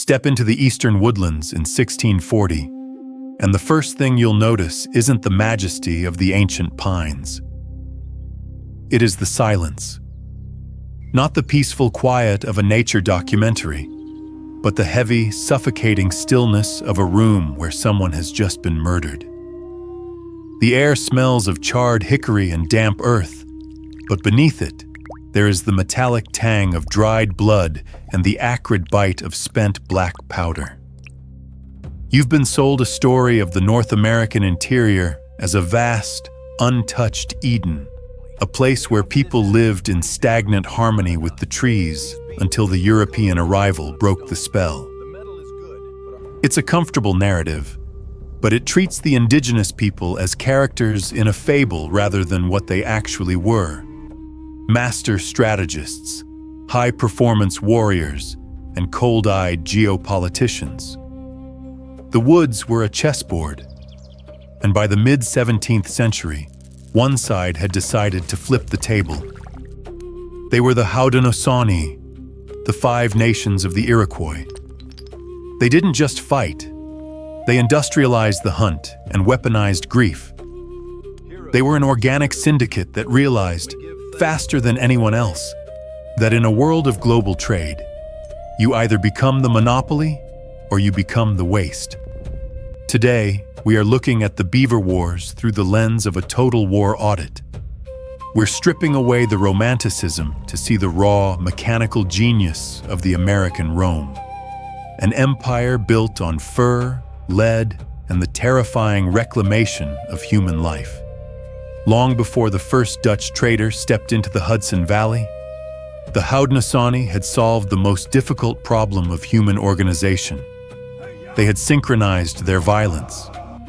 Step into the eastern woodlands in 1640, and the first thing you'll notice isn't the majesty of the ancient pines. It is the silence. Not the peaceful quiet of a nature documentary, but the heavy, suffocating stillness of a room where someone has just been murdered. The air smells of charred hickory and damp earth, but beneath it, there is the metallic tang of dried blood and the acrid bite of spent black powder. You've been sold a story of the North American interior as a vast, untouched Eden, a place where people lived in stagnant harmony with the trees until the European arrival broke the spell. It's a comfortable narrative, but it treats the indigenous people as characters in a fable rather than what they actually were. Master strategists, high-performance warriors, and cold-eyed geopoliticians. The woods were a chessboard, and by the mid-17th century, one side had decided to flip the table. They were the Haudenosaunee, the 5 nations of the Iroquois. They didn't just fight, they industrialized the hunt and weaponized grief. They were an organic syndicate that realized, faster than anyone else, that in a world of global trade, you either become the monopoly or you become the waste. Today, we are looking at the Beaver Wars through the lens of a total war audit. We're stripping away the romanticism to see the raw, mechanical genius of the American Rome. An empire built on fur, lead, and the terrifying reclamation of human life. Long before the first Dutch trader stepped into the Hudson Valley, the Haudenosaunee had solved the most difficult problem of human organization. They had synchronized their violence.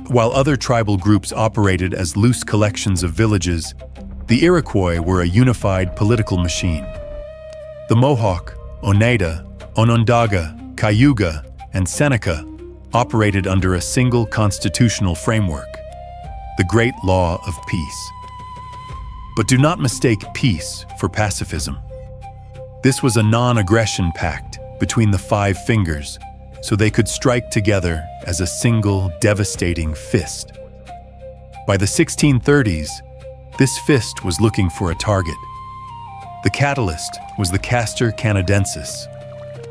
While other tribal groups operated as loose collections of villages, the Iroquois were a unified political machine. The Mohawk, Oneida, Onondaga, Cayuga, and Seneca operated under a single constitutional framework, the Great Law of Peace. But do not mistake peace for pacifism. This was a non-aggression pact between the 5 fingers, so they could strike together as a single devastating fist. By the 1630s, this fist was looking for a target. The catalyst was the Castor canadensis,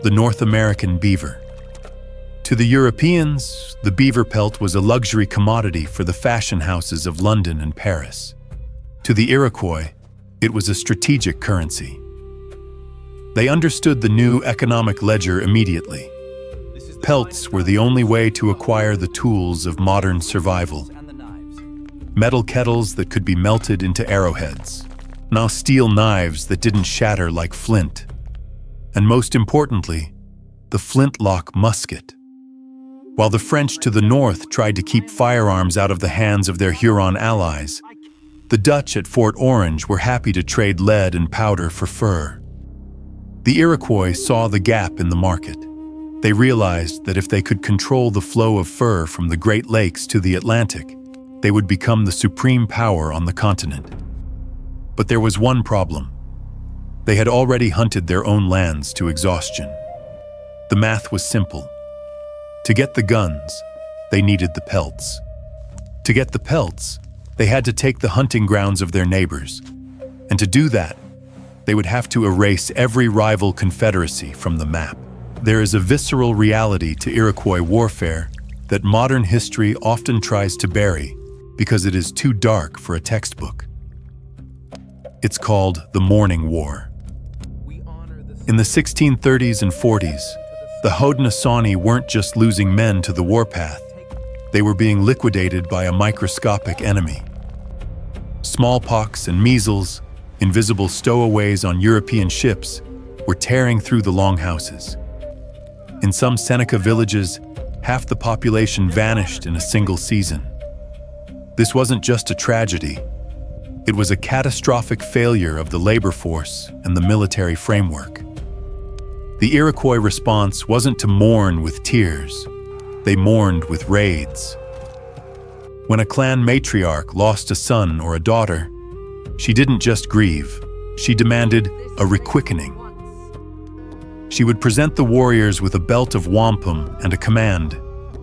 the North American beaver. To the Europeans, the beaver pelt was a luxury commodity for the fashion houses of London and Paris. To the Iroquois, it was a strategic currency. They understood the new economic ledger immediately. Pelts were the only way to acquire the tools of modern survival. Metal kettles that could be melted into arrowheads. Now steel knives that didn't shatter like flint. And most importantly, the flintlock musket. While the French to the north tried to keep firearms out of the hands of their Huron allies, the Dutch at Fort Orange were happy to trade lead and powder for fur. The Iroquois saw the gap in the market. They realized that if they could control the flow of fur from the Great Lakes to the Atlantic, they would become the supreme power on the continent. But there was one problem. They had already hunted their own lands to exhaustion. The math was simple. To get the guns, they needed the pelts. To get the pelts, they had to take the hunting grounds of their neighbors. And to do that, they would have to erase every rival confederacy from the map. There is a visceral reality to Iroquois warfare that modern history often tries to bury because it is too dark for a textbook. It's called the Mourning War. In the 1630s and 40s, the Haudenosaunee weren't just losing men to the warpath, they were being liquidated by a microscopic enemy. Smallpox and measles, invisible stowaways on European ships, were tearing through the longhouses. In some Seneca villages, half the population vanished in a single season. This wasn't just a tragedy. It was a catastrophic failure of the labor force and the military framework. The Iroquois response wasn't to mourn with tears. They mourned with raids. When a clan matriarch lost a son or a daughter, she didn't just grieve, she demanded a requickening. She would present the warriors with a belt of wampum and a command: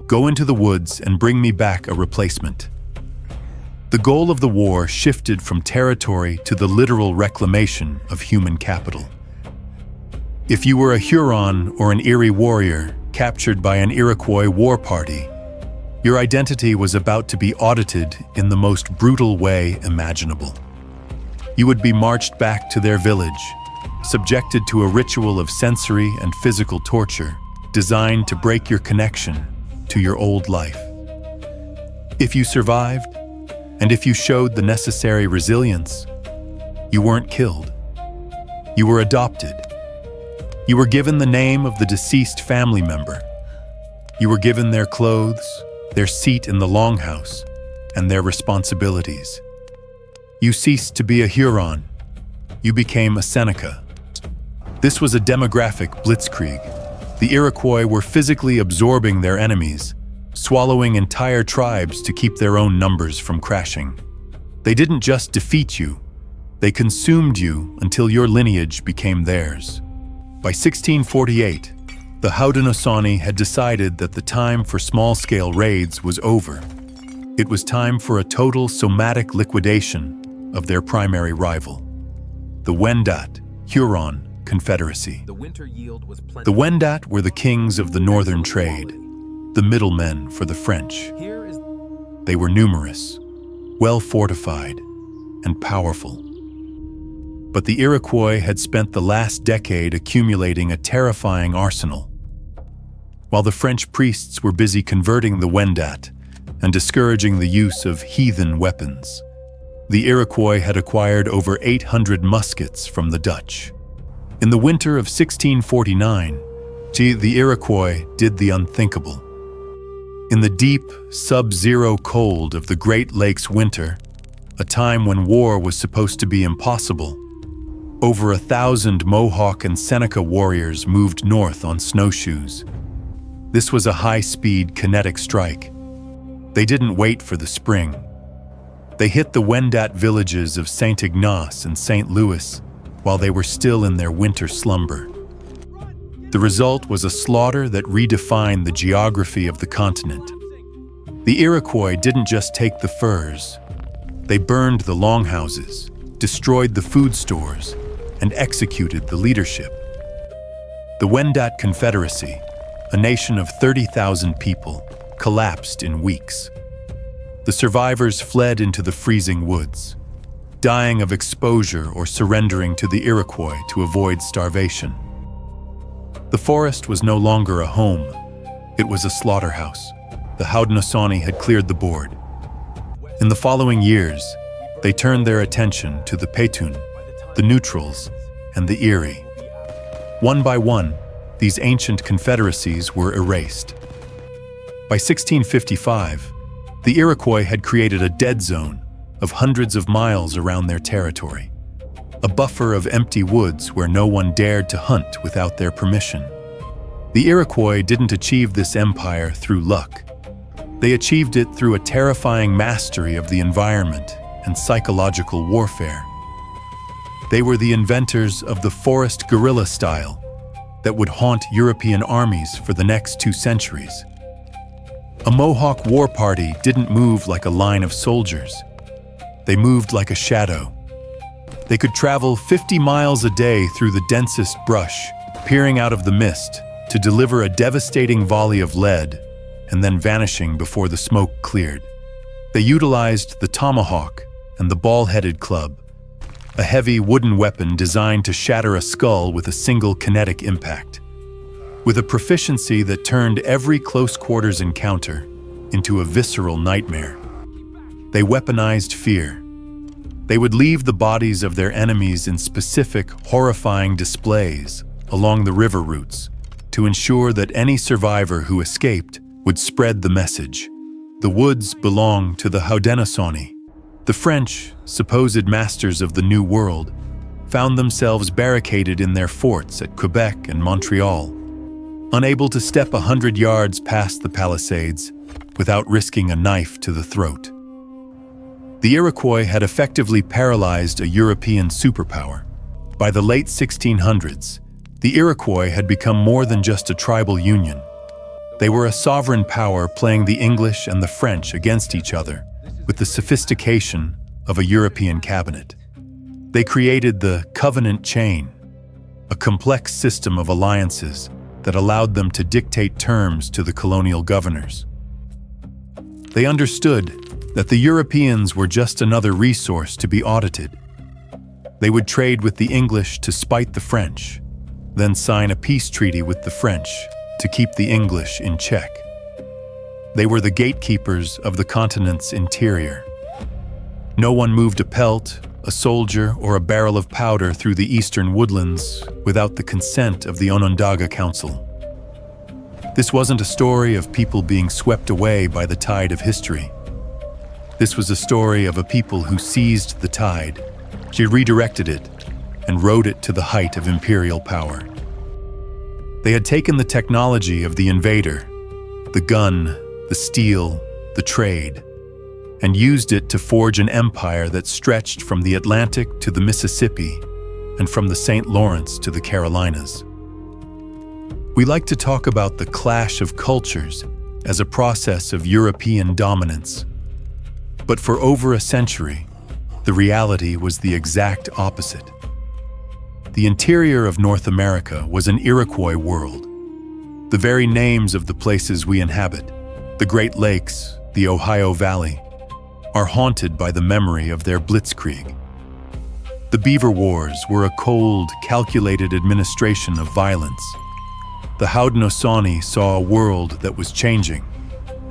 "Go into the woods and bring me back a replacement." The goal of the war shifted from territory to the literal reclamation of human capital. If you were a Huron or an Erie warrior captured by an Iroquois war party, your identity was about to be audited in the most brutal way imaginable. You would be marched back to their village, subjected to a ritual of sensory and physical torture designed to break your connection to your old life. If you survived, and if you showed the necessary resilience, you weren't killed. You were adopted. You were given the name of the deceased family member. You were given their clothes, their seat in the longhouse, and their responsibilities. You ceased to be a Huron. You became a Seneca. This was a demographic blitzkrieg. The Iroquois were physically absorbing their enemies, swallowing entire tribes to keep their own numbers from crashing. They didn't just defeat you, they consumed you until your lineage became theirs. By 1648, the Haudenosaunee had decided that the time for small-scale raids was over. It was time for a total somatic liquidation of their primary rival, the Wendat Huron Confederacy. The Wendat were the kings of the northern trade, the middlemen for the French. They were numerous, well-fortified, and powerful. But the Iroquois had spent the last decade accumulating a terrifying arsenal. While the French priests were busy converting the Wendat and discouraging the use of heathen weapons, the Iroquois had acquired over 800 muskets from the Dutch. In the winter of 1649, the Iroquois did the unthinkable. In the deep, sub-zero cold of the Great Lakes winter, a time when war was supposed to be impossible, over 1,000 Mohawk and Seneca warriors moved north on snowshoes. This was a high-speed kinetic strike. They didn't wait for the spring. They hit the Wendat villages of St. Ignace and St. Louis while they were still in their winter slumber. The result was a slaughter that redefined the geography of the continent. The Iroquois didn't just take the furs. They burned the longhouses, destroyed the food stores, and executed the leadership. The Wendat Confederacy, a nation of 30,000 people, collapsed in weeks. The survivors fled into the freezing woods, dying of exposure or surrendering to the Iroquois to avoid starvation. The forest was no longer a home. It was a slaughterhouse. The Haudenosaunee had cleared the board. In the following years, they turned their attention to the Petun, the Neutrals, and the Erie. One by one, these ancient confederacies were erased. By 1655, the Iroquois had created a dead zone of hundreds of miles around their territory, a buffer of empty woods where no one dared to hunt without their permission. The Iroquois didn't achieve this empire through luck. They achieved it through a terrifying mastery of the environment and psychological warfare. They were the inventors of the forest guerrilla style that would haunt European armies for the next 2 centuries. A Mohawk war party didn't move like a line of soldiers. They moved like a shadow. They could travel 50 miles a day through the densest brush, peering out of the mist to deliver a devastating volley of lead and then vanishing before the smoke cleared. They utilized the tomahawk and the ball-headed club, a heavy wooden weapon designed to shatter a skull with a single kinetic impact. With a proficiency that turned every close-quarters encounter into a visceral nightmare. They weaponized fear. They would leave the bodies of their enemies in specific, horrifying displays along the river routes to ensure that any survivor who escaped would spread the message. The woods belong to the Haudenosaunee. The French, supposed masters of the New World, found themselves barricaded in their forts at Quebec and Montreal, unable to step 100 yards past the palisades without risking a knife to the throat. The Iroquois had effectively paralyzed a European superpower. By the late 1600s, The Iroquois had become more than just a tribal union. They were a sovereign power playing the English and the French against each other with the sophistication of a European cabinet. They created the covenant chain, a complex system of alliances that allowed them to dictate terms to the colonial governors. They understood that the Europeans were just another resource to be audited. They would trade with the English to spite the French, then sign a peace treaty with the French to keep the English in check. They were the gatekeepers of the continent's interior. No one moved a pelt, a soldier, or a barrel of powder through the eastern woodlands without the consent of the Onondaga Council. This wasn't a story of people being swept away by the tide of history. This was a story of a people who seized the tide, she redirected it, and rode it to the height of imperial power. They had taken the technology of the invader, the gun, the steel, the trade, and used it to forge an empire that stretched from the Atlantic to the Mississippi and from the St. Lawrence to the Carolinas. We like to talk about the clash of cultures as a process of European dominance. But for over a century, the reality was the exact opposite. The interior of North America was an Iroquois world. The very names of the places we inhabit, the Great Lakes, the Ohio Valley, are haunted by the memory of their blitzkrieg. The Beaver Wars were a cold, calculated administration of violence. The Haudenosaunee saw a world that was changing,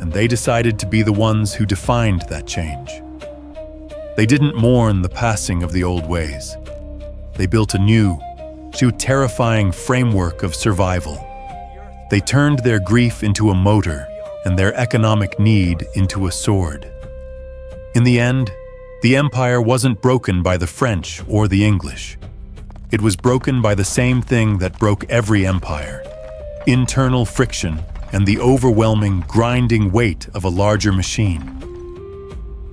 and they decided to be the ones who defined that change. They didn't mourn the passing of the old ways. They built a new, terrifying framework of survival. They turned their grief into a motor and their economic need into a sword. In the end, the empire wasn't broken by the French or the English. It was broken by the same thing that broke every empire: internal friction and the overwhelming, grinding weight of a larger machine.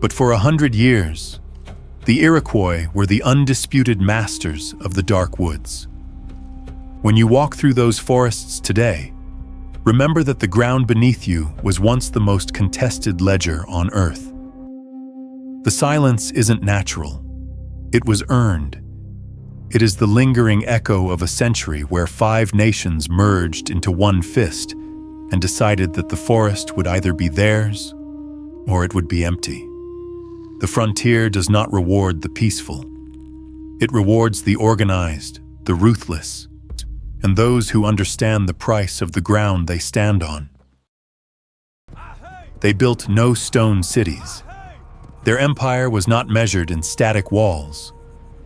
But for 100 years, the Iroquois were the undisputed masters of the dark woods. When you walk through those forests today, remember that the ground beneath you was once the most contested ledger on Earth. The silence isn't natural. It was earned. It is the lingering echo of a century where 5 nations merged into one fist and decided that the forest would either be theirs or it would be empty. The frontier does not reward the peaceful. It rewards the organized, the ruthless, and those who understand the price of the ground they stand on. They built no stone cities. Their empire was not measured in static walls,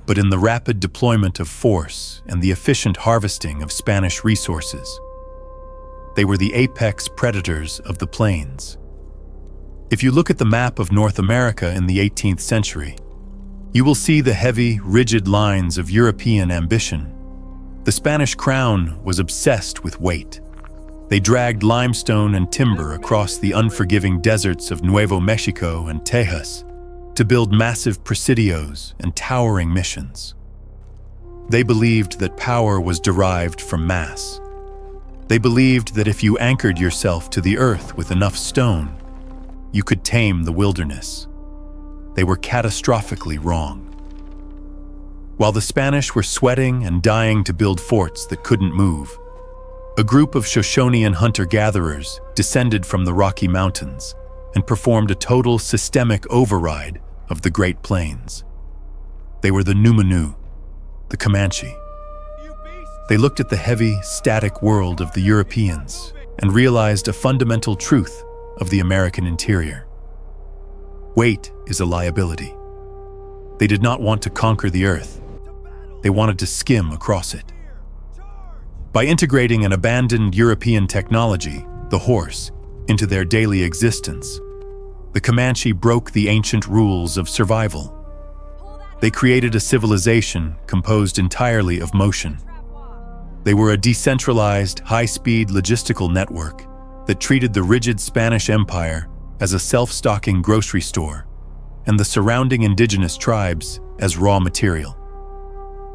but in the rapid deployment of force and the efficient harvesting of Spanish resources. They were the apex predators of the plains. If you look at the map of North America in the 18th century, you will see the heavy, rigid lines of European ambition. The Spanish crown was obsessed with weight. They dragged limestone and timber across the unforgiving deserts of Nuevo Mexico and Tejas to build massive presidios and towering missions. They believed that power was derived from mass. They believed that if you anchored yourself to the earth with enough stone, you could tame the wilderness. They were catastrophically wrong. While the Spanish were sweating and dying to build forts that couldn't move, a group of Shoshonean hunter-gatherers descended from the Rocky Mountains and performed a total systemic override of the Great Plains. They were the Numanu, the Comanche. They looked at the heavy, static world of the Europeans and realized a fundamental truth of the American interior. Weight is a liability. They did not want to conquer the earth. They wanted to skim across it. By integrating an abandoned European technology, the horse, into their daily existence, the Comanche broke the ancient rules of survival. They created a civilization composed entirely of motion. They were a decentralized, high-speed logistical network that treated the rigid Spanish Empire as a self-stocking grocery store and the surrounding indigenous tribes as raw material.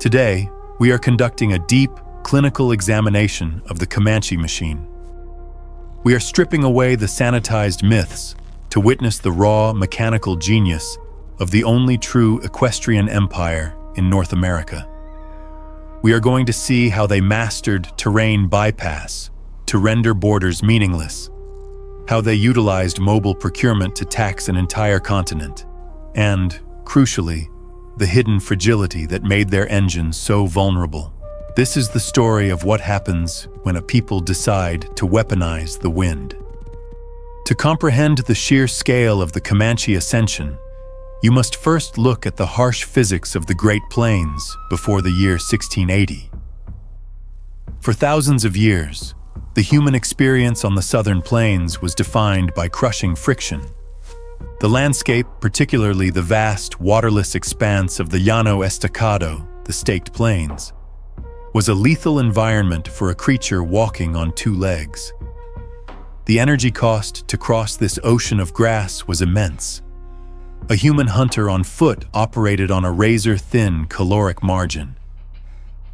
Today, we are conducting a deep, clinical examination of the Comanche machine. We are stripping away the sanitized myths to witness the raw mechanical genius of the only true equestrian empire in North America. We are going to see how they mastered terrain bypass to render borders meaningless, how they utilized mobile procurement to tax an entire continent, and, crucially, the hidden fragility that made their engines so vulnerable. This is the story of what happens when a people decide to weaponize the wind. To comprehend the sheer scale of the Comanche ascension, you must first look at the harsh physics of the Great Plains before the year 1680. For thousands of years, the human experience on the southern plains was defined by crushing friction. The landscape, particularly the vast, waterless expanse of the Llano Estacado, the Staked Plains, was a lethal environment for a creature walking on two legs. The energy cost to cross this ocean of grass was immense. A human hunter on foot operated on a razor-thin caloric margin.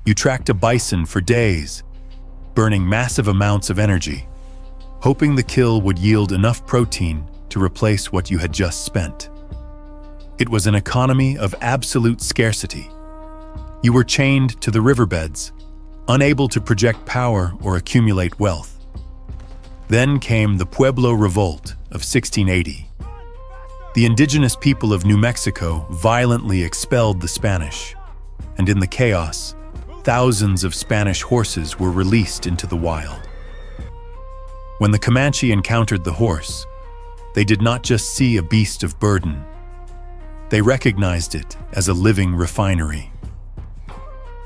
You tracked a bison for days, burning massive amounts of energy, hoping the kill would yield enough protein to replace what you had just spent. It was an economy of absolute scarcity. You were chained to the riverbeds, unable to project power or accumulate wealth. Then came the Pueblo Revolt of 1680. The indigenous people of New Mexico violently expelled the Spanish, and in the chaos, thousands of Spanish horses were released into the wild. When the Comanche encountered the horse, they did not just see a beast of burden. They recognized it as a living refinery.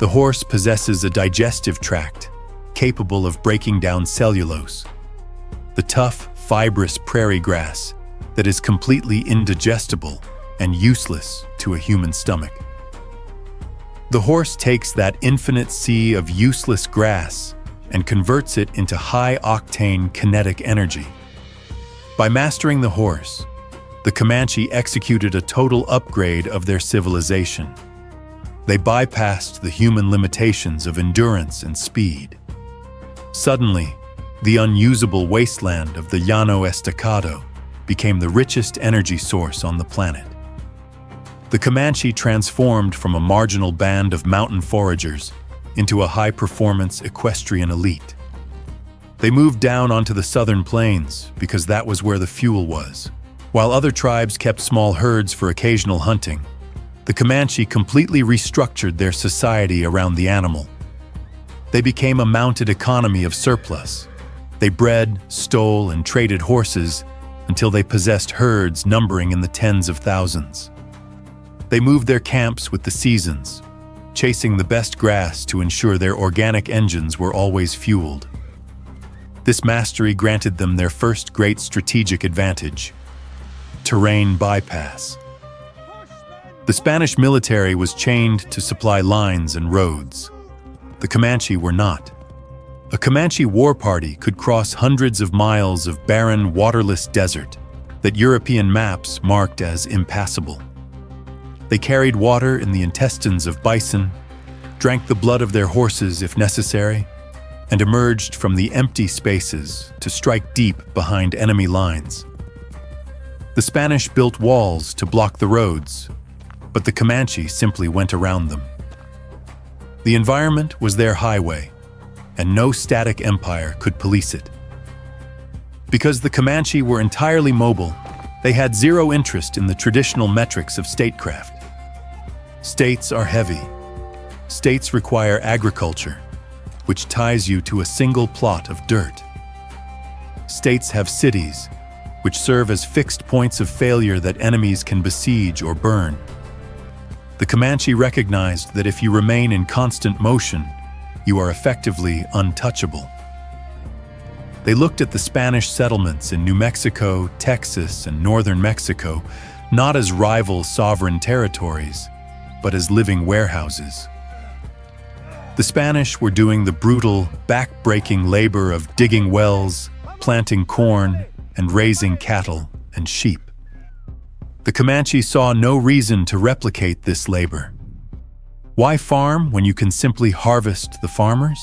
The horse possesses a digestive tract capable of breaking down cellulose, the tough, fibrous prairie grass that is completely indigestible and useless to a human stomach. The horse takes that infinite sea of useless grass and converts it into high-octane kinetic energy. By mastering the horse, the Comanche executed a total upgrade of their civilization. They bypassed the human limitations of endurance and speed. Suddenly, the unusable wasteland of the Llano Estacado became the richest energy source on the planet. The Comanche transformed from a marginal band of mountain foragers into a high-performance equestrian elite. They moved down onto the southern plains because that was where the fuel was. While other tribes kept small herds for occasional hunting, the Comanche completely restructured their society around the animal. They became a mounted economy of surplus. They bred, stole, and traded horses until they possessed herds numbering in the tens of thousands. They moved their camps with the seasons, chasing the best grass to ensure their organic engines were always fueled. This mastery granted them their first great strategic advantage: terrain bypass. The Spanish military was chained to supply lines and roads. The Comanche were not. A Comanche war party could cross hundreds of miles of barren, waterless desert that European maps marked as impassable. They carried water in the intestines of bison, drank the blood of their horses if necessary, and emerged from the empty spaces to strike deep behind enemy lines. The Spanish built walls to block the roads, but the Comanche simply went around them. The environment was their highway, and no static empire could police it. Because the Comanche were entirely mobile, they had zero interest in the traditional metrics of statecraft. States are heavy. States require agriculture, which ties you to a single plot of dirt. States have cities, which serve as fixed points of failure that enemies can besiege or burn. The Comanche recognized that if you remain in constant motion, you are effectively untouchable. They looked at the Spanish settlements in New Mexico, Texas, and northern Mexico not as rival sovereign territories, but as living warehouses. The Spanish were doing the brutal, back-breaking labor of digging wells, planting corn, and raising cattle and sheep. The Comanche saw no reason to replicate this labor. Why farm when you can simply harvest the farmers?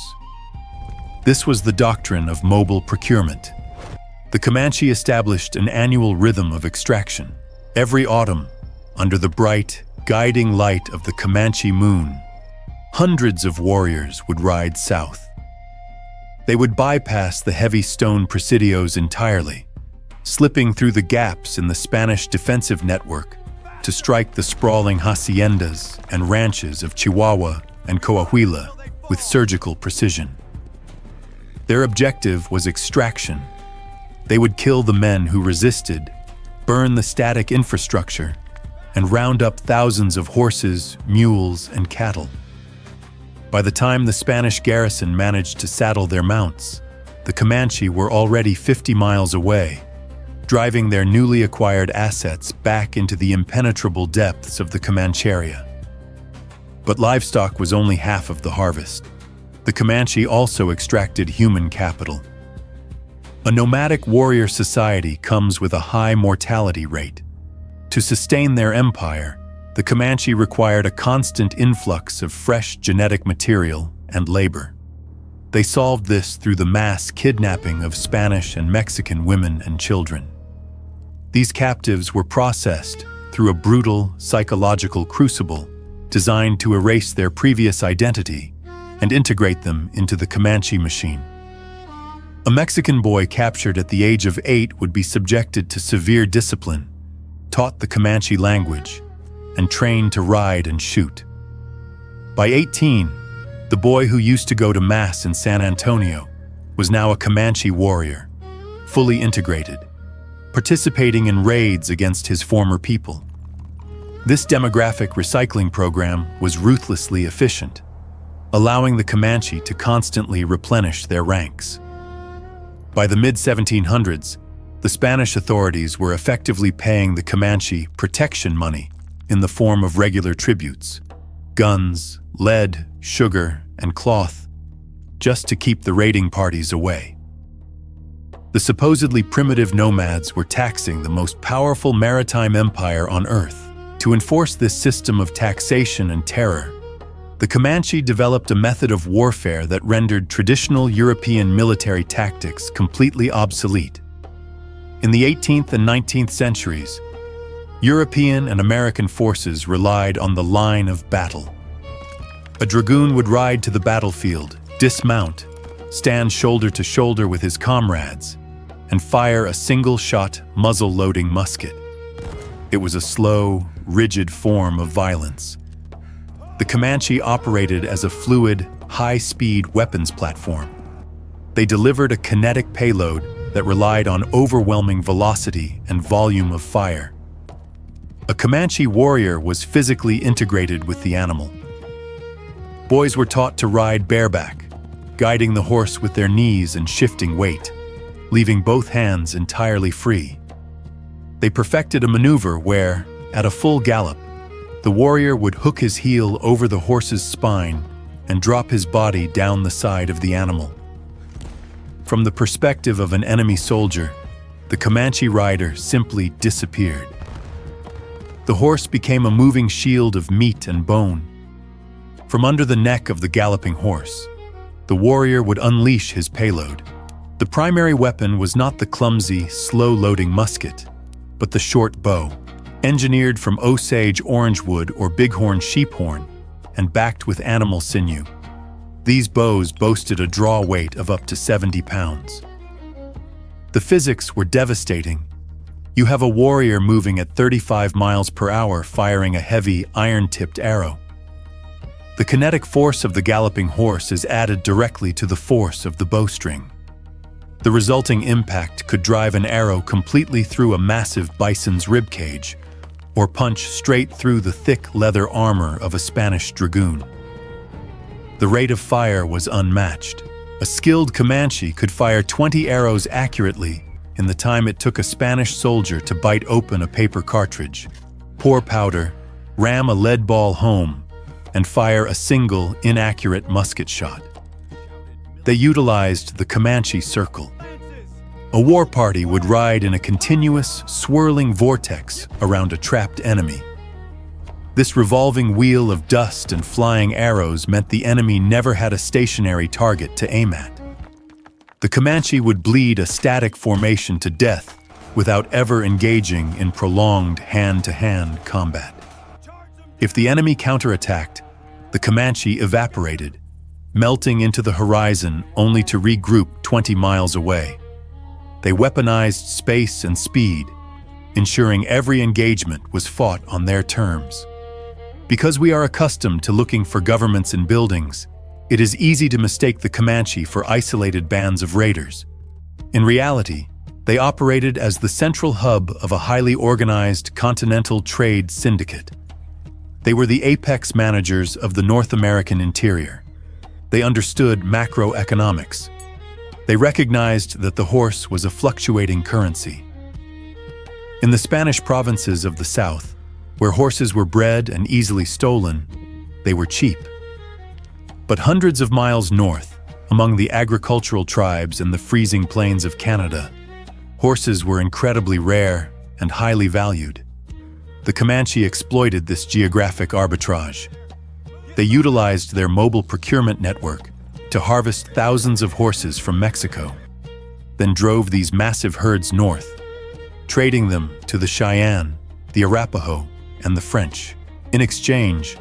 This was the doctrine of mobile procurement. The Comanche established an annual rhythm of extraction. Every autumn, under the bright, guiding light of the Comanche moon, hundreds of warriors would ride south. They would bypass the heavy stone presidios entirely, slipping through the gaps in the Spanish defensive network to strike the sprawling haciendas and ranches of Chihuahua and Coahuila with surgical precision. Their objective was extraction. They would kill the men who resisted, burn the static infrastructure, and round up thousands of horses, mules, and cattle. By the time the Spanish garrison managed to saddle their mounts, the Comanche were already 50 miles away, driving their newly acquired assets back into the impenetrable depths of the Comancheria. But livestock was only half of the harvest. The Comanche also extracted human capital. A nomadic warrior society comes with a high mortality rate. To sustain their empire, the Comanche required a constant influx of fresh genetic material and labor. They solved this through the mass kidnapping of Spanish and Mexican women and children. These captives were processed through a brutal psychological crucible designed to erase their previous identity and integrate them into the Comanche machine. A Mexican boy captured at the age of 8 would be subjected to severe discipline, taught the Comanche language, and trained to ride and shoot. By 18, the boy who used to go to Mass in San Antonio was now a Comanche warrior, fully integrated, participating in raids against his former people. This demographic recycling program was ruthlessly efficient, allowing the Comanche to constantly replenish their ranks. By the mid-1700s, the Spanish authorities were effectively paying the Comanche protection money in the form of regular tributes, guns, lead, sugar, and cloth, just to keep the raiding parties away. The supposedly primitive nomads were taxing the most powerful maritime empire on Earth. To enforce this system of taxation and terror, the Comanche developed a method of warfare that rendered traditional European military tactics completely obsolete. In the 18th and 19th centuries, European and American forces relied on the line of battle. A dragoon would ride to the battlefield, dismount, stand shoulder to shoulder with his comrades, and fire a single-shot, muzzle-loading musket. It was a slow, rigid form of violence. The Comanche operated as a fluid, high-speed weapons platform. They delivered a kinetic payload that relied on overwhelming velocity and volume of fire. A Comanche warrior was physically integrated with the animal. Boys were taught to ride bareback, guiding the horse with their knees and shifting weight, leaving both hands entirely free. They perfected a maneuver where, at a full gallop, the warrior would hook his heel over the horse's spine and drop his body down the side of the animal. From the perspective of an enemy soldier, the Comanche rider simply disappeared. The horse became a moving shield of meat and bone. From under the neck of the galloping horse, the warrior would unleash his payload. The primary weapon was not the clumsy, slow-loading musket, but the short bow, engineered from Osage orangewood or bighorn sheephorn and backed with animal sinew. These bows boasted a draw weight of up to 70 pounds. The physics were devastating. You have a warrior moving at 35 miles per hour firing a heavy, iron-tipped arrow. The kinetic force of the galloping horse is added directly to the force of the bowstring. The resulting impact could drive an arrow completely through a massive bison's ribcage or punch straight through the thick leather armor of a Spanish dragoon. The rate of fire was unmatched. A skilled Comanche could fire 20 arrows accurately in the time it took a Spanish soldier to bite open a paper cartridge, pour powder, ram a lead ball home, and fire a single, inaccurate musket shot. They utilized the Comanche circle. A war party would ride in a continuous, swirling vortex around a trapped enemy. This revolving wheel of dust and flying arrows meant the enemy never had a stationary target to aim at. The Comanche would bleed a static formation to death without ever engaging in prolonged hand-to-hand combat. If the enemy counterattacked, the Comanche evaporated, melting into the horizon only to regroup 20 miles away. They weaponized space and speed, ensuring every engagement was fought on their terms. Because we are accustomed to looking for governments in buildings, it is easy to mistake the Comanche for isolated bands of raiders. In reality, they operated as the central hub of a highly organized continental trade syndicate. They were the apex managers of the North American interior. They understood macroeconomics. They recognized that the horse was a fluctuating currency. In the Spanish provinces of the South, where horses were bred and easily stolen, they were cheap. But hundreds of miles north, among the agricultural tribes in the freezing plains of Canada, horses were incredibly rare and highly valued. The Comanche exploited this geographic arbitrage. They utilized their mobile procurement network to harvest thousands of horses from Mexico, then drove these massive herds north, trading them to the Cheyenne, the Arapaho, and the French. In exchange,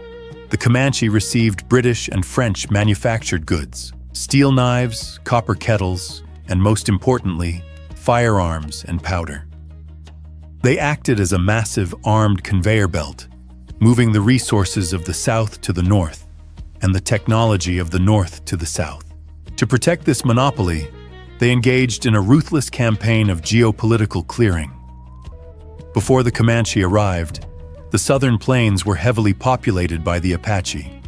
the Comanche received British and French manufactured goods, steel knives, copper kettles, and most importantly, firearms and powder. They acted as a massive armed conveyor belt, moving the resources of the South to the North and the technology of the North to the South. To protect this monopoly, they engaged in a ruthless campaign of geopolitical clearing. Before the Comanche arrived, the southern plains were heavily populated by the Apache.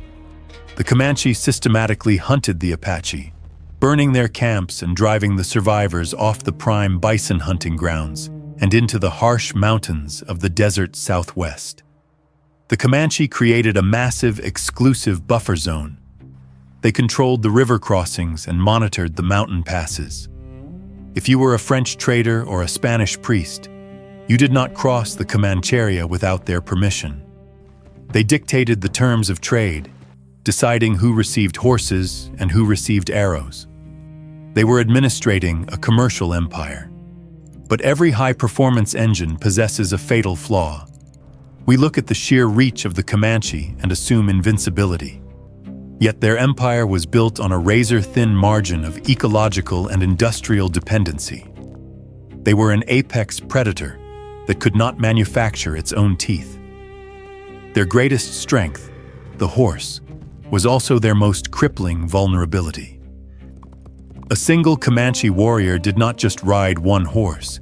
The Comanche systematically hunted the Apache, burning their camps and driving the survivors off the prime bison hunting grounds and into the harsh mountains of the desert Southwest. The Comanche created a massive, exclusive buffer zone. They controlled the river crossings and monitored the mountain passes. If you were a French trader or a Spanish priest, you did not cross the Comancheria without their permission. They dictated the terms of trade, deciding who received horses and who received arrows. They were administrating a commercial empire. But every high-performance engine possesses a fatal flaw. We look at the sheer reach of the Comanche and assume invincibility. Yet their empire was built on a razor-thin margin of ecological and industrial dependency. They were an apex predator that could not manufacture its own teeth. Their greatest strength, the horse, was also their most crippling vulnerability. A single Comanche warrior did not just ride one horse.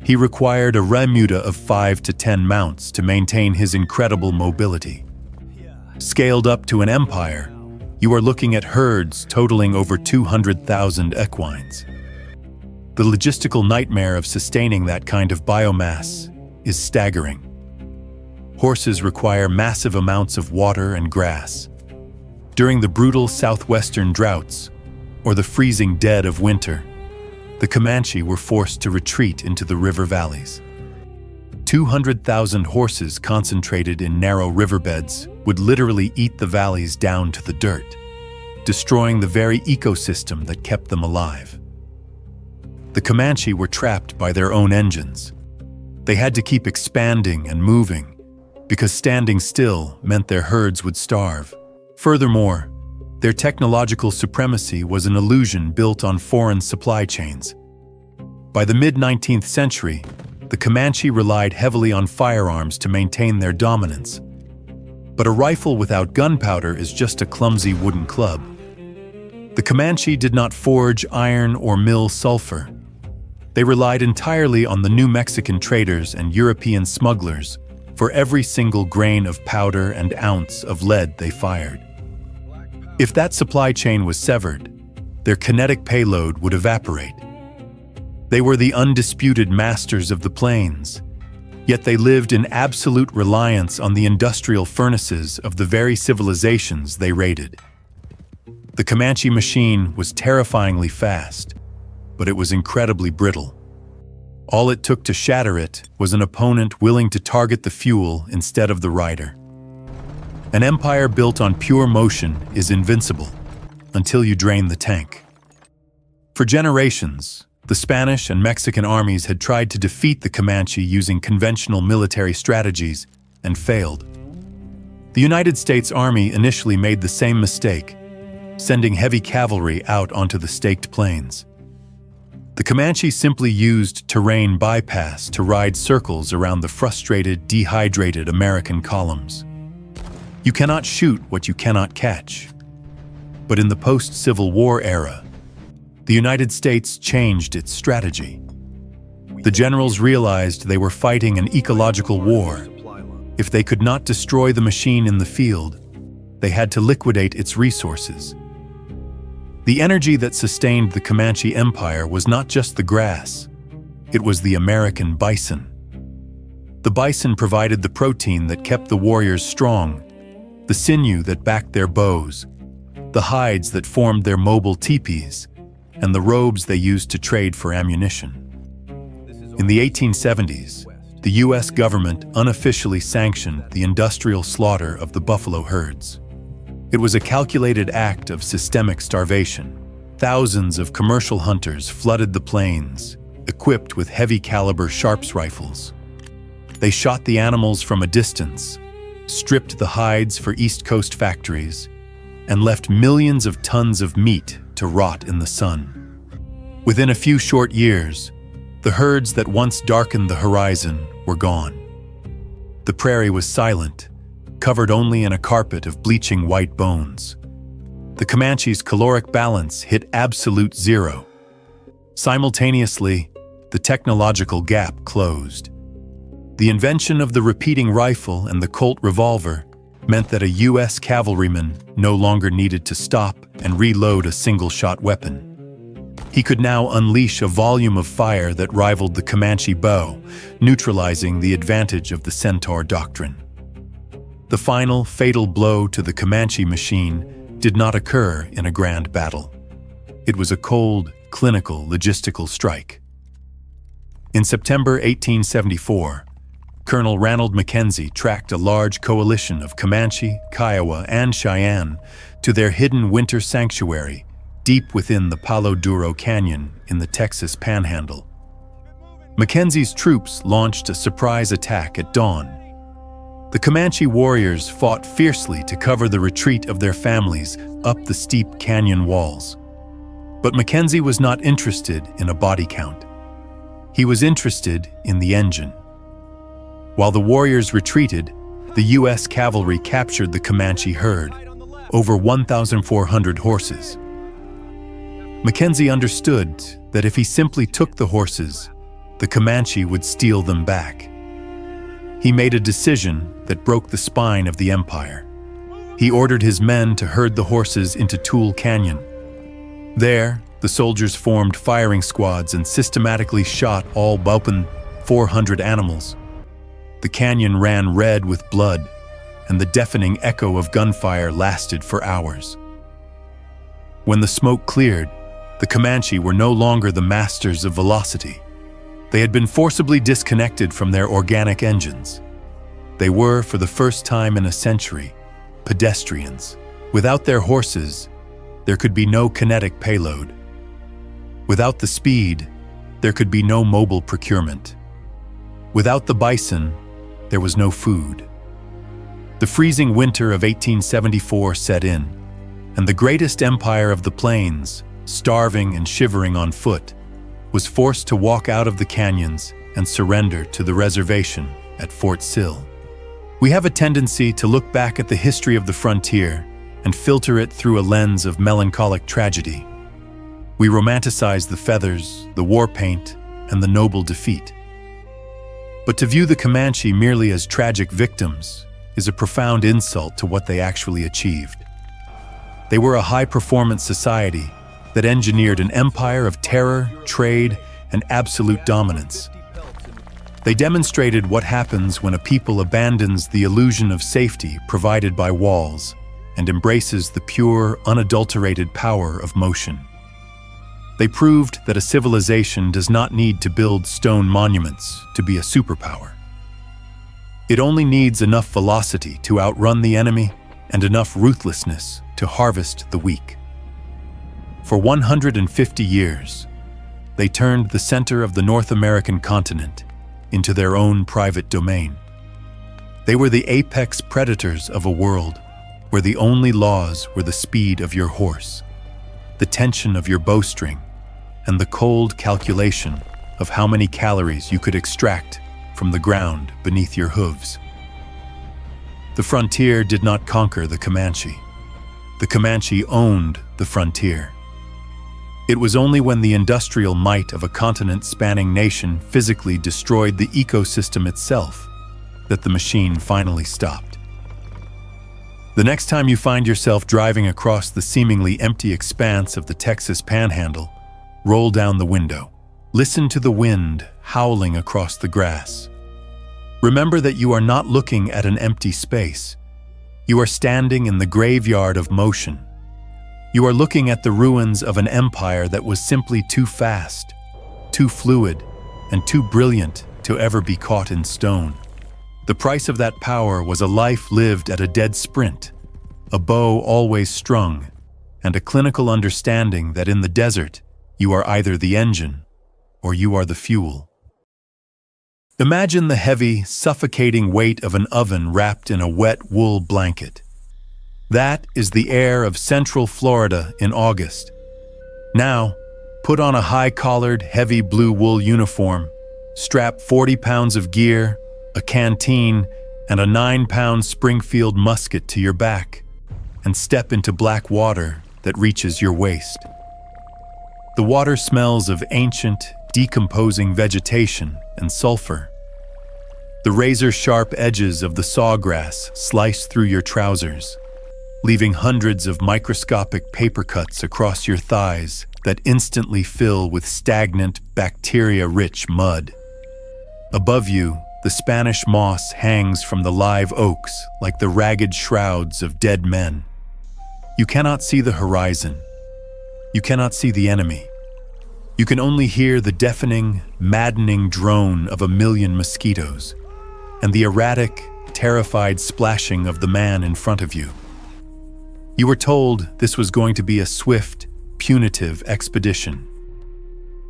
He required a remuda of 5 to 10 mounts to maintain his incredible mobility. Scaled up to an empire, you are looking at herds totaling over 200,000 equines. The logistical nightmare of sustaining that kind of biomass is staggering. Horses require massive amounts of water and grass. During the brutal southwestern droughts, or the freezing dead of winter, the Comanche were forced to retreat into the river valleys. 200,000 horses concentrated in narrow riverbeds would literally eat the valleys down to the dirt, destroying the very ecosystem that kept them alive. The Comanche were trapped by their own engines. They had to keep expanding and moving, because standing still meant their herds would starve. Furthermore, their technological supremacy was an illusion built on foreign supply chains. By the mid-19th century, the Comanche relied heavily on firearms to maintain their dominance. But a rifle without gunpowder is just a clumsy wooden club. The Comanche did not forge iron or mill sulfur. They relied entirely on the New Mexican traders and European smugglers for every single grain of powder and ounce of lead they fired. If that supply chain was severed, their kinetic payload would evaporate. They were the undisputed masters of the plains, yet they lived in absolute reliance on the industrial furnaces of the very civilizations they raided. The Comanche machine was terrifyingly fast, but it was incredibly brittle. All it took to shatter it was an opponent willing to target the fuel instead of the rider. An empire built on pure motion is invincible until you drain the tank. For generations, the Spanish and Mexican armies had tried to defeat the Comanche using conventional military strategies and failed. The United States Army initially made the same mistake, sending heavy cavalry out onto the staked plains. The Comanche simply used terrain bypass to ride circles around the frustrated, dehydrated American columns. You cannot shoot what you cannot catch. But in the post-Civil War era, the United States changed its strategy. The generals realized they were fighting an ecological war. If they could not destroy the machine in the field, they had to liquidate its resources. The energy that sustained the Comanche Empire was not just the grass, it was the American bison. The bison provided the protein that kept the warriors strong, the sinew that backed their bows, the hides that formed their mobile teepees, and the robes they used to trade for ammunition. In the 1870s, the U.S. government unofficially sanctioned the industrial slaughter of the buffalo herds. It was a calculated act of systemic starvation. Thousands of commercial hunters flooded the plains, equipped with heavy-caliber Sharps rifles. They shot the animals from a distance, stripped the hides for East Coast factories, and left millions of tons of meat to rot in the sun. Within a few short years, the herds that once darkened the horizon were gone. The prairie was silent, covered only in a carpet of bleaching white bones. The Comanche's caloric balance hit absolute zero. Simultaneously, the technological gap closed. The invention of the repeating rifle and the Colt revolver meant that a U.S. cavalryman no longer needed to stop and reload a single-shot weapon. He could now unleash a volume of fire that rivaled the Comanche bow, neutralizing the advantage of the Centaur Doctrine. The final, fatal blow to the Comanche machine did not occur in a grand battle. It was a cold, clinical, logistical strike. In September 1874, Colonel Ranald Mackenzie tracked a large coalition of Comanche, Kiowa, and Cheyenne to their hidden winter sanctuary deep within the Palo Duro Canyon in the Texas Panhandle. Mackenzie's troops launched a surprise attack at dawn. The Comanche warriors fought fiercely to cover the retreat of their families up the steep canyon walls. But Mackenzie was not interested in a body count. He was interested in the engine. While the warriors retreated, the U.S. cavalry captured the Comanche herd, over 1,400 horses. Mackenzie understood that if he simply took the horses, the Comanche would steal them back. He made a decision that broke the spine of the empire. He ordered his men to herd the horses into Toole Canyon. There, the soldiers formed firing squads and systematically shot all but 400 animals. The canyon ran red with blood, and the deafening echo of gunfire lasted for hours. When the smoke cleared, the Comanche were no longer the masters of velocity. They had been forcibly disconnected from their organic engines. They were, for the first time in a century, pedestrians. Without their horses, there could be no kinetic payload. Without the speed, there could be no mobile procurement. Without the bison, there was no food. The freezing winter of 1874 set in, and the greatest empire of the plains, starving and shivering on foot, was forced to walk out of the canyons and surrender to the reservation at Fort Sill. We have a tendency to look back at the history of the frontier and filter it through a lens of melancholic tragedy. We romanticize the feathers, the war paint, and the noble defeat. But to view the Comanche merely as tragic victims is a profound insult to what they actually achieved. They were a high-performance society that engineered an empire of terror, trade, and absolute dominance. They demonstrated what happens when a people abandons the illusion of safety provided by walls and embraces the pure, unadulterated power of motion. They proved that a civilization does not need to build stone monuments to be a superpower. It only needs enough velocity to outrun the enemy and enough ruthlessness to harvest the weak. For 150 years, they turned the center of the North American continent into their own private domain. They were the apex predators of a world where the only laws were the speed of your horse, the tension of your bowstring, and the cold calculation of how many calories you could extract from the ground beneath your hooves. The frontier did not conquer the Comanche. The Comanche owned the frontier. It was only when the industrial might of a continent-spanning nation physically destroyed the ecosystem itself that the machine finally stopped. The next time you find yourself driving across the seemingly empty expanse of the Texas Panhandle, roll down the window. Listen to the wind howling across the grass. Remember that you are not looking at an empty space. You are standing in the graveyard of motion. You are looking at the ruins of an empire that was simply too fast, too fluid, and too brilliant to ever be caught in stone. The price of that power was a life lived at a dead sprint, a bow always strung, and a clinical understanding that in the desert, you are either the engine or you are the fuel. Imagine the heavy, suffocating weight of an oven wrapped in a wet wool blanket. That is the air of Central Florida in August. Now, put on a high-collared, heavy blue wool uniform, strap 40 pounds of gear, a canteen, and a 9-pound Springfield musket to your back, and step into black water that reaches your waist. The water smells of ancient, decomposing vegetation and sulfur. The razor-sharp edges of the sawgrass slice through your trousers, leaving hundreds of microscopic paper cuts across your thighs that instantly fill with stagnant, bacteria-rich mud. Above you, the Spanish moss hangs from the live oaks like the ragged shrouds of dead men. You cannot see the horizon. You cannot see the enemy. You can only hear the deafening, maddening drone of a million mosquitoes and the erratic, terrified splashing of the man in front of you. You were told this was going to be a swift, punitive expedition.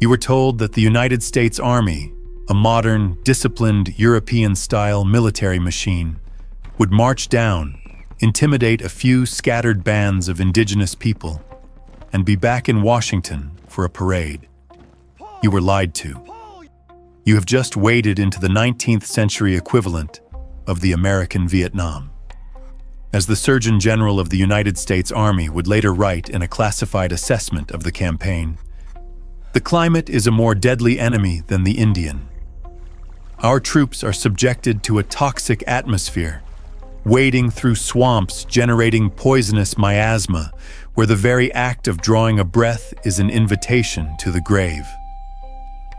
You were told that the United States Army, a modern, disciplined, European-style military machine, would march down, intimidate a few scattered bands of indigenous people, and be back in Washington for a parade. You were lied to. You have just waded into the 19th century equivalent of the American Vietnam. As the Surgeon General of the United States Army would later write in a classified assessment of the campaign, the climate is a more deadly enemy than the Indian. Our troops are subjected to a toxic atmosphere, wading through swamps generating poisonous miasma, where the very act of drawing a breath is an invitation to the grave.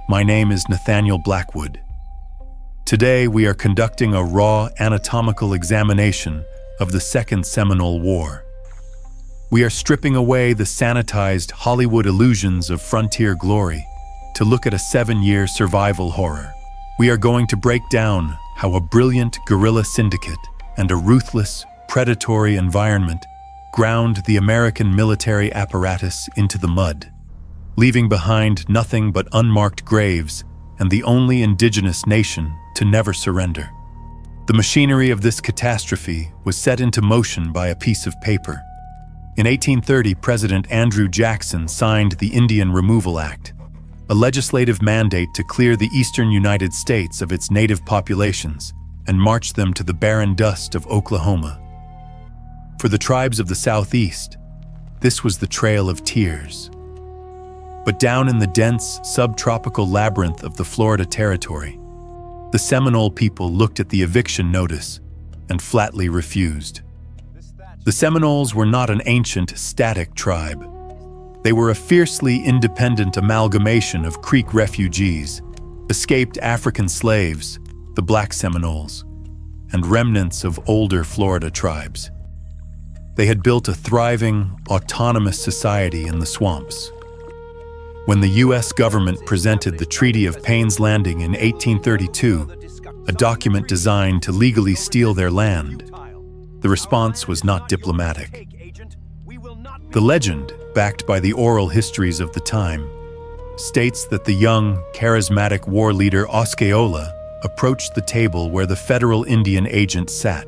My name is Nathaniel Blackwood. Today we are conducting a raw anatomical examination of the Second Seminole War. We are stripping away the sanitized Hollywood illusions of frontier glory to look at a 7-year survival horror. We are going to break down how a brilliant guerrilla syndicate and a ruthless, predatory environment ground the American military apparatus into the mud, leaving behind nothing but unmarked graves and the only indigenous nation to never surrender. The machinery of this catastrophe was set into motion by a piece of paper. In 1830, President Andrew Jackson signed the Indian Removal Act, a legislative mandate to clear the eastern United States of its native populations and march them to the barren dust of Oklahoma. For the tribes of the Southeast, this was the Trail of Tears. But down in the dense, subtropical labyrinth of the Florida Territory, the Seminole people looked at the eviction notice and flatly refused. The Seminoles were not an ancient, static tribe. They were a fiercely independent amalgamation of Creek refugees, escaped African slaves, the Black Seminoles, and remnants of older Florida tribes. They had built a thriving, autonomous society in the swamps. When the U.S. government presented the Treaty of Payne's Landing in 1832, a document designed to legally steal their land, The response was not diplomatic. The legend, backed by the oral histories of the time, states that the young, charismatic war leader Osceola approached the table where the federal Indian agent sat.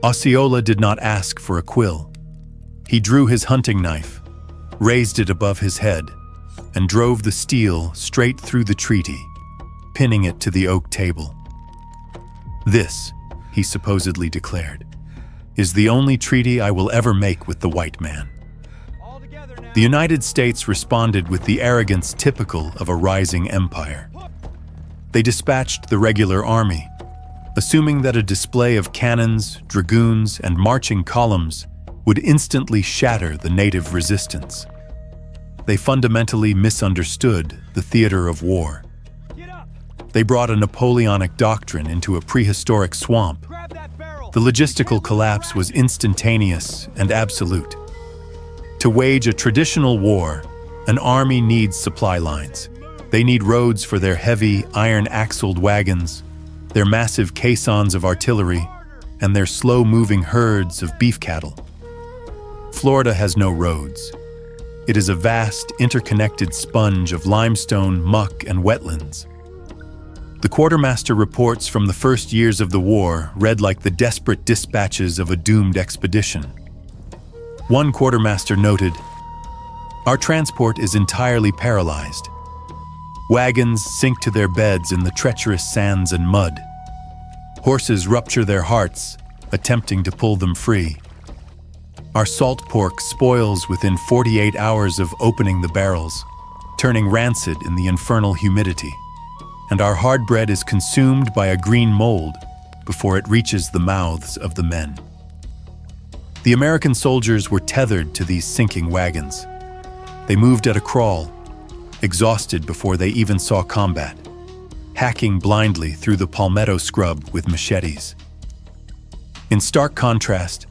Osceola did not ask for a quill. He drew his hunting knife, raised it above his head, and drove the steel straight through the treaty, pinning it to the oak table. "This," he supposedly declared, "is the only treaty I will ever make with the white man." The United States responded with the arrogance typical of a rising empire. They dispatched the regular army, assuming that a display of cannons, dragoons, and marching columns would instantly shatter the native resistance. They fundamentally misunderstood the theater of war. They brought a Napoleonic doctrine into a prehistoric swamp. The logistical collapse was instantaneous and absolute. To wage a traditional war, an army needs supply lines. They need roads for their heavy, iron-axled wagons, their massive caissons of artillery, and their slow-moving herds of beef cattle. Florida has no roads. It is a vast, interconnected sponge of limestone, muck, and wetlands. The quartermaster reports from the first years of the war read like the desperate dispatches of a doomed expedition. One quartermaster noted, "Our transport is entirely paralyzed. Wagons sink to their beds in the treacherous sands and mud. Horses rupture their hearts, attempting to pull them free. Our salt pork spoils within 48 hours of opening the barrels, turning rancid in the infernal humidity. And our hard bread is consumed by a green mold before it reaches the mouths of the men." The American soldiers were tethered to these sinking wagons. They moved at a crawl, exhausted before they even saw combat, hacking blindly through the palmetto scrub with machetes. In stark contrast,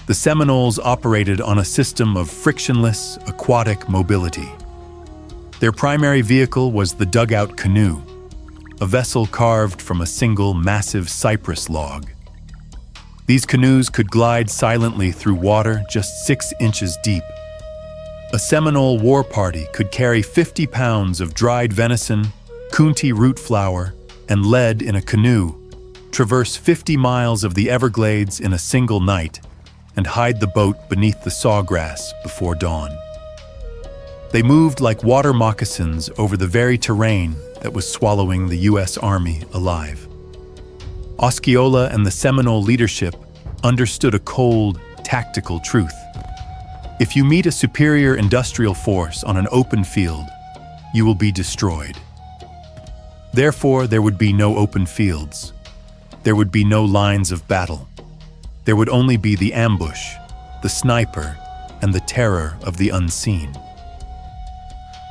the Seminoles operated on a system of frictionless, aquatic mobility. Their primary vehicle was the dugout canoe, a vessel carved from a single massive cypress log. These canoes could glide silently through water just 6 inches deep. A Seminole war party could carry 50 pounds of dried venison, coontie root flour, and lead in a canoe, traverse 50 miles of the Everglades in a single night, and hide the boat beneath the sawgrass before dawn. They moved like water moccasins over the very terrain that was swallowing the U.S. Army alive. Osceola and the Seminole leadership understood a cold, tactical truth. If you meet a superior industrial force on an open field, you will be destroyed. Therefore, there would be no open fields. There would be no lines of battle. There would only be the ambush, the sniper, and the terror of the unseen.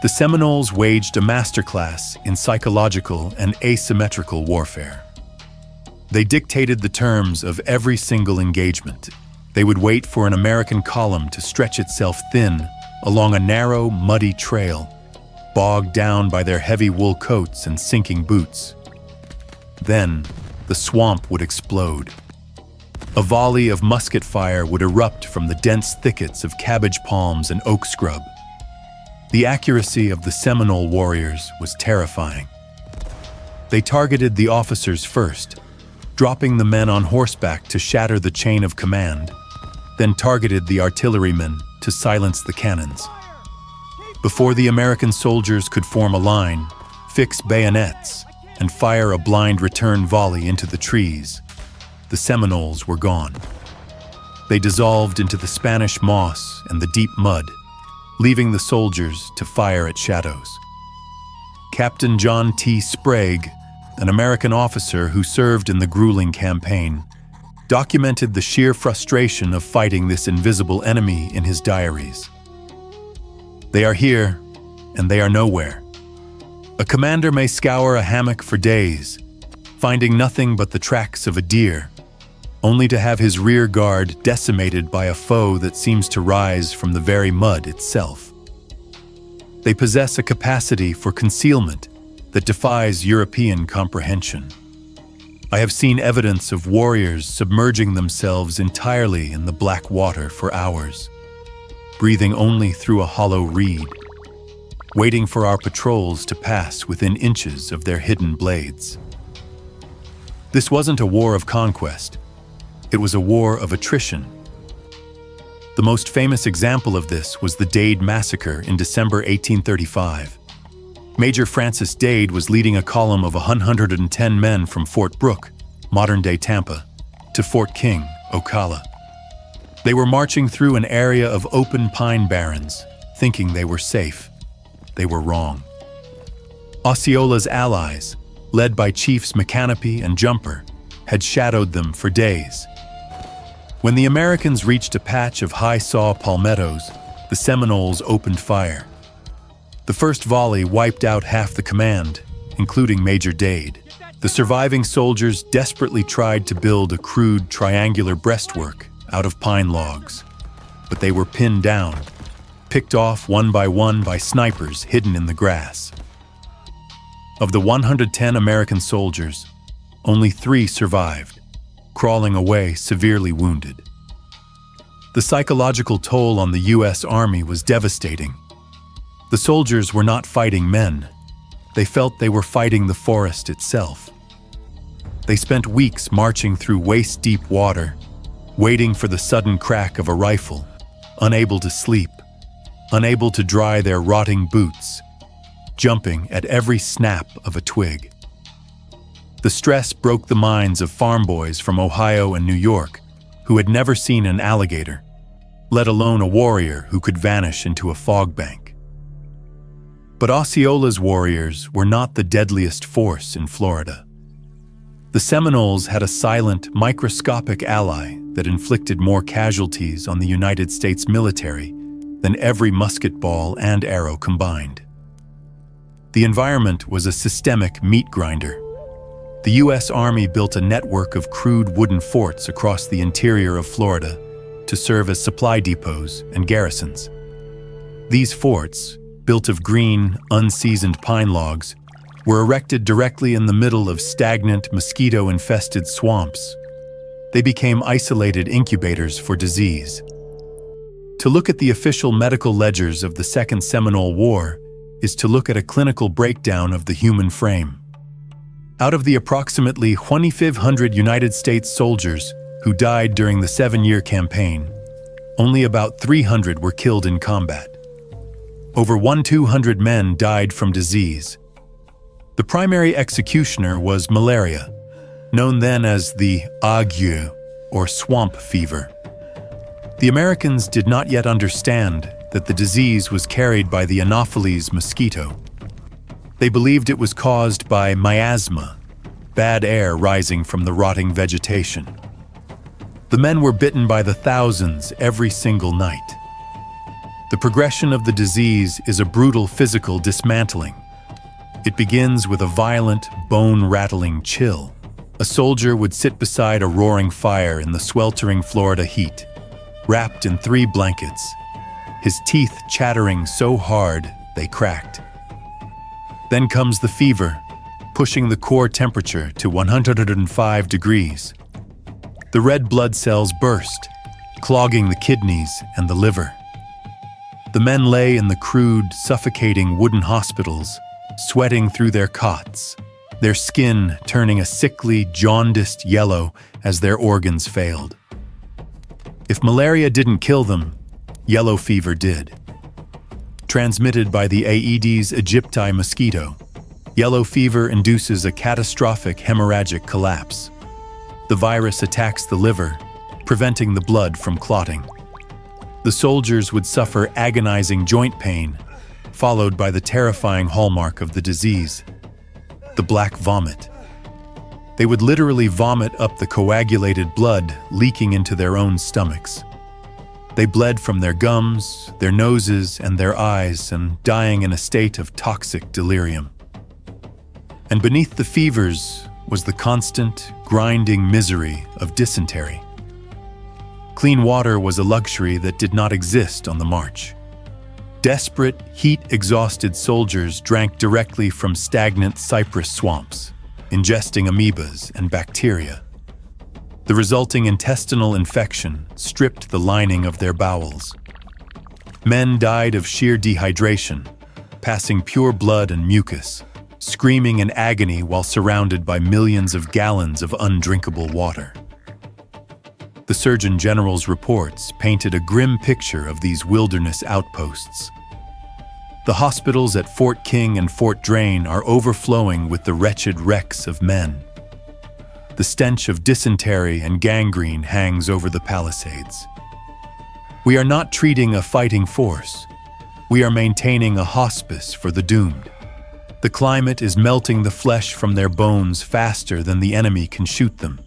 The Seminoles waged a masterclass in psychological and asymmetrical warfare. They dictated the terms of every single engagement. They would wait for an American column to stretch itself thin along a narrow, muddy trail, bogged down by their heavy wool coats and sinking boots. Then, the swamp would explode. A volley of musket fire would erupt from the dense thickets of cabbage palms and oak scrub. The accuracy of the Seminole warriors was terrifying. They targeted the officers first, dropping the men on horseback to shatter the chain of command, then targeted the artillerymen to silence the cannons. Before the American soldiers could form a line, fix bayonets, and fire a blind return volley into the trees, the Seminoles were gone. They dissolved into the Spanish moss and the deep mud, leaving the soldiers to fire at shadows. Captain John T. Sprague, an American officer who served in the grueling campaign, documented the sheer frustration of fighting this invisible enemy in his diaries. "They are here, and they are nowhere. A commander may scour a hammock for days, finding nothing but the tracks of a deer, only to have his rear guard decimated by a foe that seems to rise from the very mud itself. They possess a capacity for concealment that defies European comprehension. I have seen evidence of warriors submerging themselves entirely in the black water for hours, breathing only through a hollow reed, waiting for our patrols to pass within inches of their hidden blades. This wasn't a war of conquest. It was a war of attrition. The most famous example of this was the Dade Massacre in December 1835. Major Francis Dade was leading a column of 110 men from Fort Brooke, modern-day Tampa, to Fort King, Ocala. They were marching through an area of open pine barrens, thinking they were safe. They were wrong. Osceola's allies, led by Chiefs McCanopy and Jumper, had shadowed them for days. When the Americans reached a patch of high saw palmettos, the Seminoles opened fire. The first volley wiped out half the command, including Major Dade. The surviving soldiers desperately tried to build a crude triangular breastwork out of pine logs, but they were pinned down, picked off one by snipers hidden in the grass. Of the 110 American soldiers, only 3 survived, crawling away severely wounded. The psychological toll on the U.S. Army was devastating. The soldiers were not fighting men. They felt they were fighting the forest itself. They spent weeks marching through waist-deep water, waiting for the sudden crack of a rifle, unable to sleep, unable to dry their rotting boots, jumping at every snap of a twig. The stress broke the minds of farm boys from Ohio and New York who had never seen an alligator, let alone a warrior who could vanish into a fog bank. But Osceola's warriors were not the deadliest force in Florida. The Seminoles had a silent, microscopic ally that inflicted more casualties on the United States military than every musket ball and arrow combined. The environment was a systemic meat grinder. The U.S. Army built a network of crude wooden forts across the interior of Florida to serve as supply depots and garrisons. These forts, built of green, unseasoned pine logs, were erected directly in the middle of stagnant, mosquito-infested swamps. They became isolated incubators for disease. To look at the official medical ledgers of the Second Seminole War is to look at a clinical breakdown of the human frame. Out of the approximately 2,500 United States soldiers who died during the 7-year campaign, only about 300 were killed in combat. Over 1,200 men died from disease. The primary executioner was malaria, known then as the ague, or swamp fever. The Americans did not yet understand that the disease was carried by the Anopheles mosquito. They believed it was caused by miasma, bad air rising from the rotting vegetation. The men were bitten by the thousands every single night. The progression of the disease is a brutal physical dismantling. It begins with a violent, bone-rattling chill. A soldier would sit beside a roaring fire in the sweltering Florida heat, wrapped in 3 blankets, his teeth chattering so hard they cracked. Then comes the fever, pushing the core temperature to 105 degrees. The red blood cells burst, clogging the kidneys and the liver. The men lay in the crude, suffocating wooden hospitals, sweating through their cots, their skin turning a sickly, jaundiced yellow as their organs failed. If malaria didn't kill them, yellow fever did. Transmitted by the Aedes aegypti mosquito, yellow fever induces a catastrophic hemorrhagic collapse. The virus attacks the liver, preventing the blood from clotting. The soldiers would suffer agonizing joint pain, followed by the terrifying hallmark of the disease, the black vomit. They would literally vomit up the coagulated blood leaking into their own stomachs. They bled from their gums, their noses, and their eyes, and dying in a state of toxic delirium. And beneath the fevers was the constant, grinding misery of dysentery. Clean water was a luxury that did not exist on the march. Desperate, heat-exhausted soldiers drank directly from stagnant cypress swamps. ingesting amoebas and bacteria. The resulting intestinal infection stripped the lining of their bowels. Men died of sheer dehydration, passing pure blood and mucus, screaming in agony while surrounded by millions of gallons of undrinkable water. The Surgeon General's reports painted a grim picture of these wilderness outposts. The hospitals at Fort King and Fort Drane are overflowing with the wretched wrecks of men. The stench of dysentery and gangrene hangs over the palisades. We are not treating a fighting force. We are maintaining a hospice for the doomed. The climate is melting the flesh from their bones faster than the enemy can shoot them.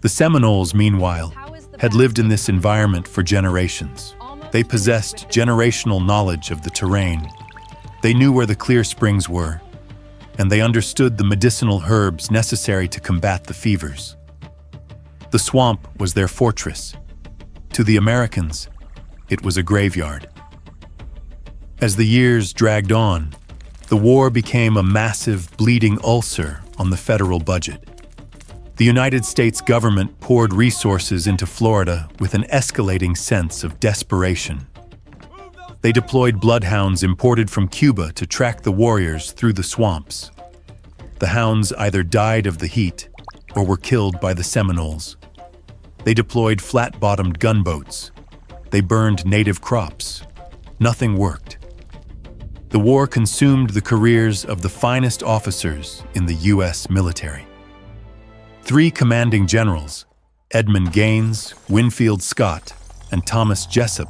The Seminoles, meanwhile, had lived in this environment for generations. They possessed generational knowledge of the terrain. They knew where the clear springs were, and they understood the medicinal herbs necessary to combat the fevers. The swamp was their fortress. To the Americans, it was a graveyard. As the years dragged on, the war became a massive bleeding ulcer on the federal budget. The United States government poured resources into Florida with an escalating sense of desperation. They deployed bloodhounds imported from Cuba to track the warriors through the swamps. The hounds either died of the heat or were killed by the Seminoles. They deployed flat-bottomed gunboats. They burned native crops. Nothing worked. The war consumed the careers of the finest officers in the U.S. military. 3 commanding generals, Edmund Gaines, Winfield Scott, and Thomas Jessup,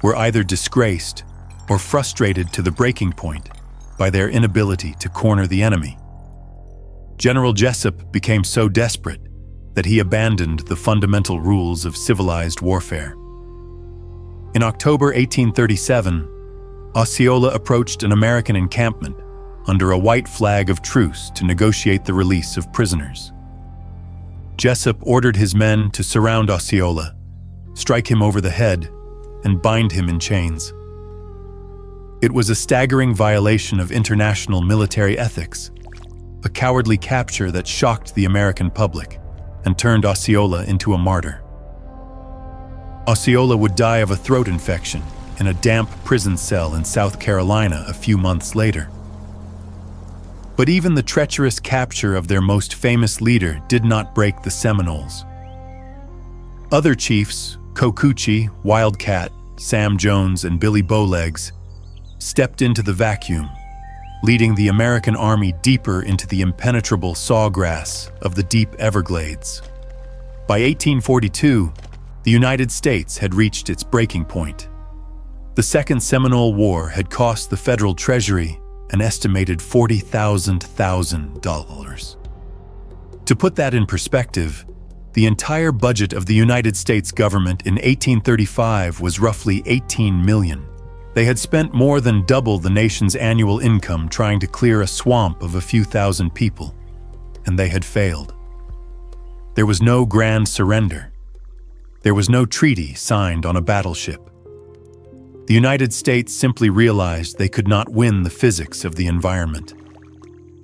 were either disgraced or frustrated to the breaking point by their inability to corner the enemy. General Jessup became so desperate that he abandoned the fundamental rules of civilized warfare. In October 1837, Osceola approached an American encampment under a white flag of truce to negotiate the release of prisoners. Jessup ordered his men to surround Osceola, strike him over the head, and bind him in chains. It was a staggering violation of international military ethics, a cowardly capture that shocked the American public and turned Osceola into a martyr. Osceola would die of a throat infection in a damp prison cell in South Carolina a few months later. But even the treacherous capture of their most famous leader did not break the Seminoles. Other chiefs, Cocucci, Wildcat, Sam Jones, and Billy Bowlegs, stepped into the vacuum, leading the American army deeper into the impenetrable sawgrass of the deep Everglades. By 1842, the United States had reached its breaking point. The Second Seminole War had cost the federal treasury an estimated $40,000. To put that in perspective, the entire budget of the United States government in 1835 was roughly $18 million. They had spent more than double the nation's annual income trying to clear a swamp of a few thousand people, and they had failed. There was no grand surrender. There was no treaty signed on a battleship. The United States simply realized they could not win the physics of the environment.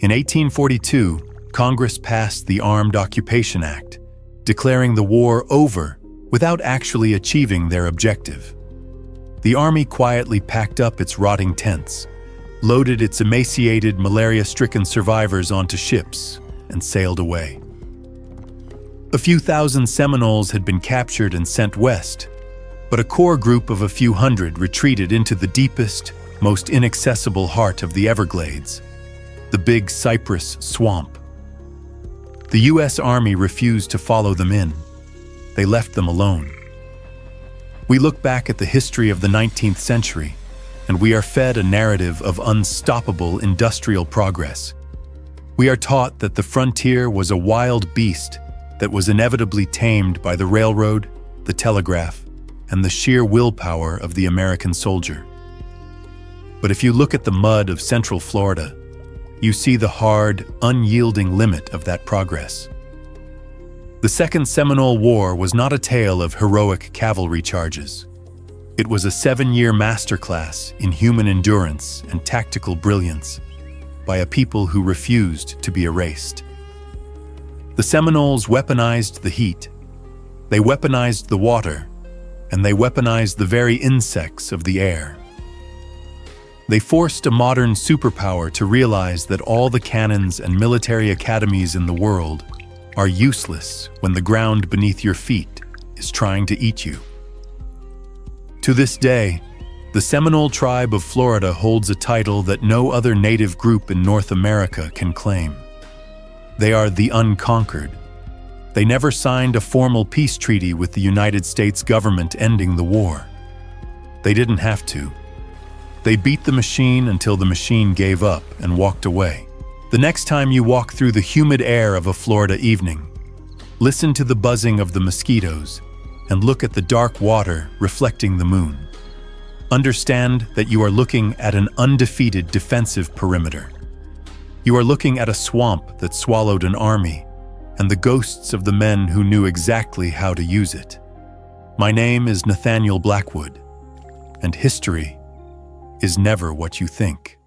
In 1842, Congress passed the Armed Occupation Act, declaring the war over without actually achieving their objective. The Army quietly packed up its rotting tents, loaded its emaciated, malaria-stricken survivors onto ships, and sailed away. A few thousand Seminoles had been captured and sent west, but a core group of a few hundred retreated into the deepest, most inaccessible heart of the Everglades, the Big Cypress Swamp. The U.S. Army refused to follow them in. They left them alone. We look back at the history of the 19th century, and we are fed a narrative of unstoppable industrial progress. We are taught that the frontier was a wild beast that was inevitably tamed by the railroad, the telegraph, and the sheer willpower of the American soldier. But if you look at the mud of Central Florida, you see the hard, unyielding limit of that progress. The Second Seminole War was not a tale of heroic cavalry charges. It was a 7-year masterclass in human endurance and tactical brilliance. by a people who refused to be erased. The Seminoles weaponized the heat, they weaponized the water, and they weaponized the very insects of the air. They forced a modern superpower to realize that all the cannons and military academies in the world are useless when the ground beneath your feet is trying to eat you. To this day, the Seminole tribe of Florida holds a title that no other native group in North America can claim. They are the unconquered. They never signed a formal peace treaty with the United States government ending the war. They didn't have to. They beat the machine until the machine gave up and walked away. The next time you walk through the humid air of a Florida evening, listen to the buzzing of the mosquitoes and look at the dark water reflecting the moon. Understand that you are looking at an undefeated defensive perimeter. You are looking at a swamp that swallowed an army and the ghosts of the men who knew exactly how to use it. My name is Nathaniel Blackwood, and history is never what you think.